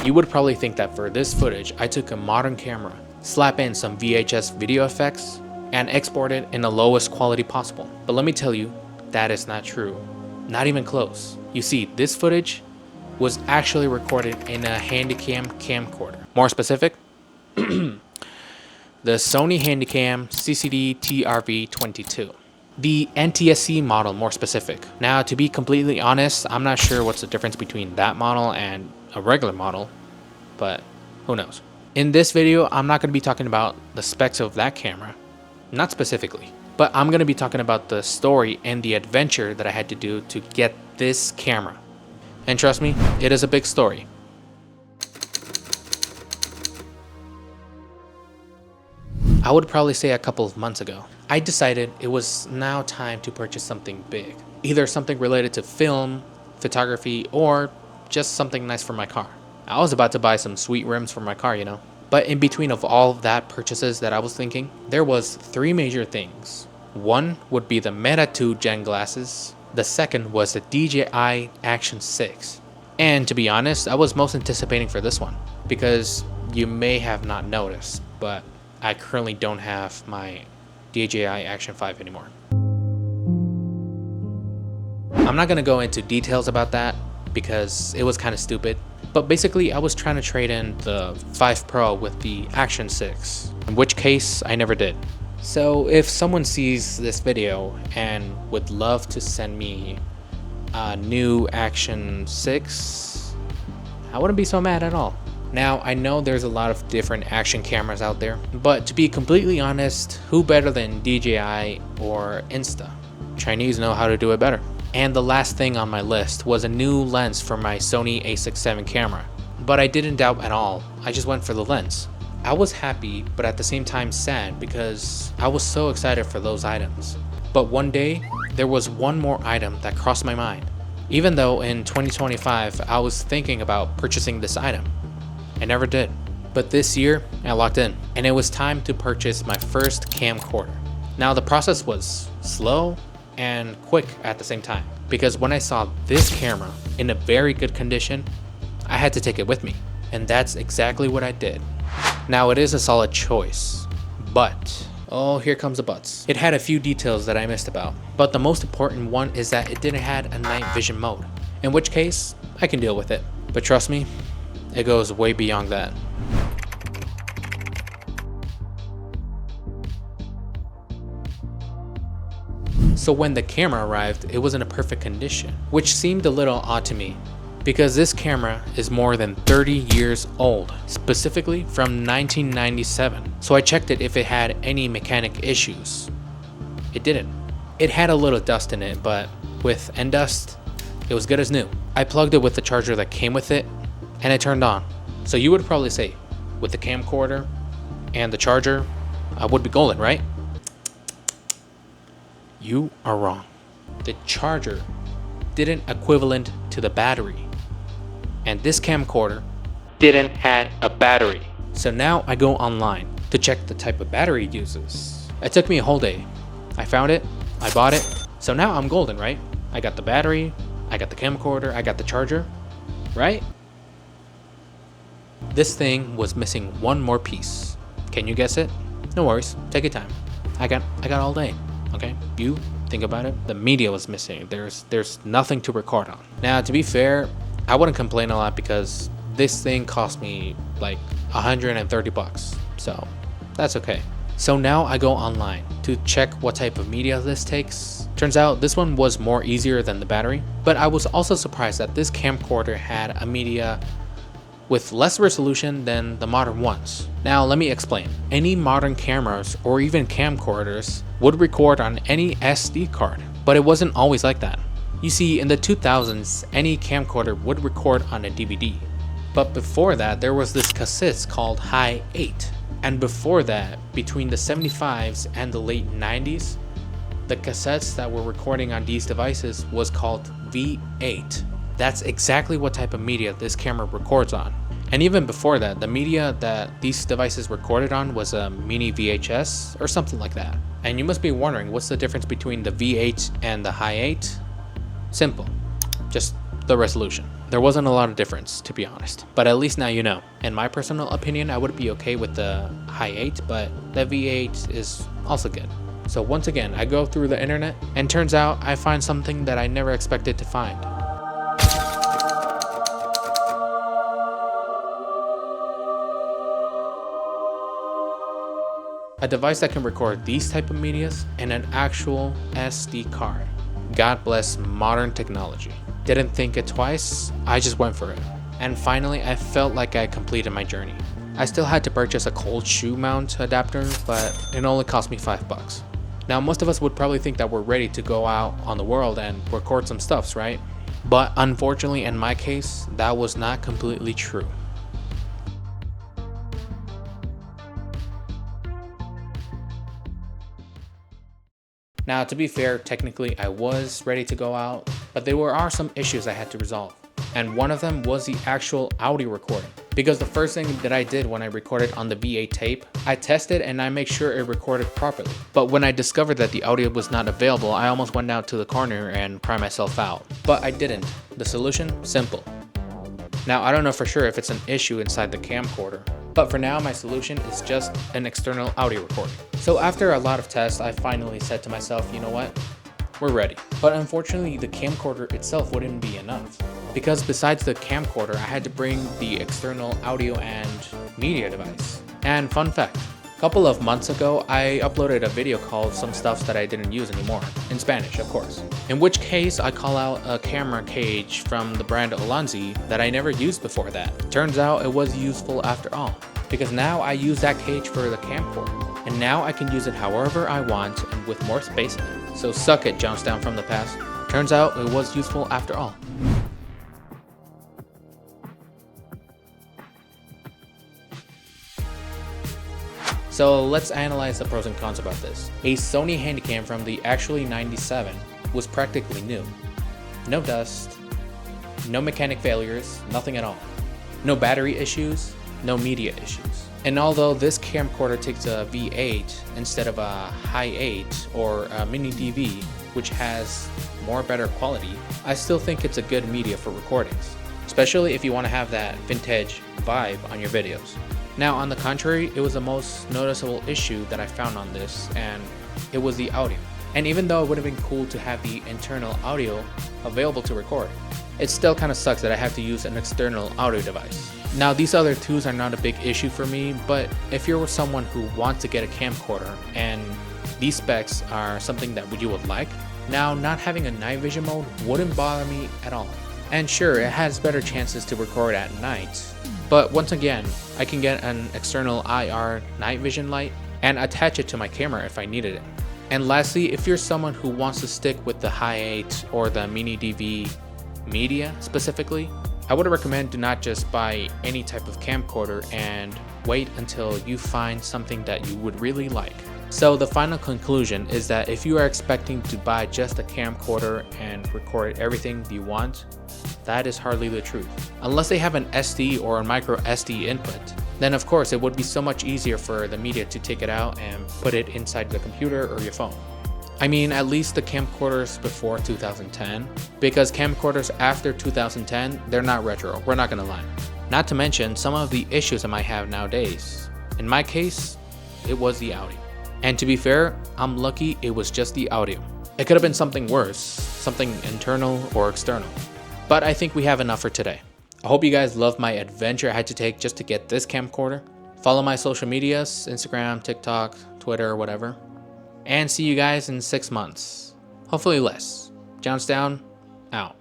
You would probably think that for this footage, I took a modern camera, slap in some VHS video effects, and export it in the lowest quality possible. But let me tell you, that is not true. Not even close. You see, this footage was actually recorded in a Handycam camcorder. More specific, the Sony Handycam CCD TRV22. The NTSC model, more specific. Now, to be completely honest, I'm not sure what's the difference between that model and a regular model, but who knows. In this video, I'm not going to be talking about the specs of that camera, not specifically, but I'm going to be talking about the story and the adventure that I had to do to get this camera. And trust me, it is a big story. I would probably say a couple of months ago, I decided it was now time to purchase something big. Either something related to film, photography, or just something nice for my car. I was about to buy some sweet rims for my car, you know. But in between of all of that purchases that I was thinking, there was three major things. One would be the Meta 2 Gen glasses. The second was the DJI Action 6. And to be honest, I was most anticipating for this one because you may have not noticed, but I currently don't have my DJI Action 5 anymore. I'm not going to go into details about that because it was kind of stupid. But basically, I was trying to trade in the 5 Pro with the Action 6, in which case I never did. So if someone sees this video and would love to send me a new Action 6, I wouldn't be so mad at all. Now, I know there's a lot of different action cameras out there, but to be completely honest, who better than DJI or Insta? Chinese know how to do it better. And the last thing on my list was a new lens for my Sony a6 IV camera. But I didn't doubt at all, I just went for the lens. I was happy, but at the same time sad because I was so excited for those items. But one day, there was one more item that crossed my mind. Even though in 2025, I was thinking about purchasing this item. I never did. But this year, I locked in, and it was time to purchase my first camcorder. Now the process was slow and quick at the same time, because when I saw this camera in a very good condition, I had to take it with me, and that's exactly what I did. Now it is a solid choice, but oh, here comes the buts. It had a few details that I missed about, but the most important one is that it didn't have a night vision mode, in which case I can deal with it. But trust me, it goes way beyond that. So when the camera arrived, it was in a perfect condition, which seemed a little odd to me because this camera is more than 30 years old, specifically from 1997. So I checked it if it had any mechanic issues. It didn't. It had a little dust in it, but with end dust, it was good as new. I plugged it with the charger that came with it, and it turned on. So you would probably say, with the camcorder and the charger, I would be golden, right? You are wrong. The charger didn't equivalent to the battery, and this camcorder didn't have a battery. So now I go online to check the type of battery it uses. It took me a whole day. I found it, I bought it, so now I'm golden, right? I got the battery, I got the camcorder, I got the charger, right? This thing was missing one more piece. Can you guess it? No worries, take your time. I got all day. Okay, you think about it. The media was missing. There's nothing to record on. Now, to be fair, I wouldn't complain a lot because this thing cost me like 130 bucks. So that's okay. So now I go online to check what type of media this takes. Turns out this one was more easier than the battery, but I was also surprised that this camcorder had a media with less resolution than the modern ones. Now let me explain. Any modern cameras or even camcorders would record on any SD card, but it wasn't always like that. You see, in the 2000s, any camcorder would record on a DVD. But before that, there was this cassette called High 8. And before that, between the 75s and the late 90s, the cassettes that were recording on these devices was called V8. That's exactly what type of media this camera records on. And even before that, the media that these devices recorded on was a mini VHS or something like that. And you must be wondering, what's the difference between the V8 and the High 8? Simple, just the resolution. The there wasn't a lot of difference, to be honest. But at least now you know. In my personal opinion, I would be okay with the high 8, but the V8 is also good. So once again, I go through the internet, and turns out I find something that I never expected to find. A device that can record these type of medias in an actual SD card. God bless modern technology. Didn't think it twice, I just went for it. And finally, I felt like I completed my journey. I still had to purchase a cold shoe mount adapter, but it only cost me $5. Now, most of us would probably think that we're ready to go out on the world and record some stuffs, right? But unfortunately, in my case, that was not completely true. Now, to be fair, technically I was ready to go out, but there are some issues I had to resolve. And one of them was the actual audio recording. Because the first thing that I did when I recorded on the V8 tape, I tested and I made sure it recorded properly. But when I discovered that the audio was not available, I almost went out to the corner and cried myself out. But I didn't. The solution? Simple. Now, I don't know for sure if it's an issue inside the camcorder, but for now my solution is just an external audio recording. So after a lot of tests, I finally said to myself, you know what? We're ready. But unfortunately, the camcorder itself wouldn't be enough. Because besides the camcorder, I had to bring the external audio and media device. And fun fact, a couple of months ago, I uploaded a video called Some Stuffs That I Didn't Use Anymore, in Spanish, of course. In which case, I call out a camera cage from the brand Olanzi that I never used before that. Turns out it was useful after all, because now I use that cage for the camcorder. And now I can use it however I want and with more space in it. So suck it, Johnstown from the past. Turns out it was useful after all. So let's analyze the pros and cons about this. A Sony Handycam from the actually 97 was practically new. No dust, no mechanic failures, nothing at all. No battery issues, no media issues. And although this camcorder takes a V8 instead of a high 8 or a mini DV, which has more better quality, I still think it's a good media for recordings, especially if you want to have that vintage vibe on your videos. Now, on the contrary, it was the most noticeable issue that I found on this, and it was the audio. And even though it would have been cool to have the internal audio available to record, it still kind of sucks that I have to use an external audio device. Now, these other twos are not a big issue for me, but if you're someone who wants to get a camcorder and these specs are something that you would like, now not having a night vision mode wouldn't bother me at all. And sure, it has better chances to record at night, but once again, I can get an external IR night vision light and attach it to my camera if I needed it. And lastly, if you're someone who wants to stick with the high 8 or the mini DV media specifically, I would recommend do not just buy any type of camcorder and wait until you find something that you would really like. So the final conclusion is that if you are expecting to buy just a camcorder and record everything you want, that is hardly the truth. Unless they have an SD or a micro SD input, then of course it would be so much easier for the media to take it out and put it inside the computer or your phone. I mean, at least the camcorders before 2010, because camcorders after 2010, they're not retro, we're not gonna lie. Not to mention some of the issues I might have nowadays. In my case, it was the audio. And to be fair, I'm lucky it was just the audio. It could have been something worse, something internal or external. But I think we have enough for today. I hope you guys loved my adventure I had to take just to get this camcorder. Follow my social medias, Instagram, TikTok, Twitter, or whatever. And see you guys in 6 months. Hopefully less. Johnstown, out.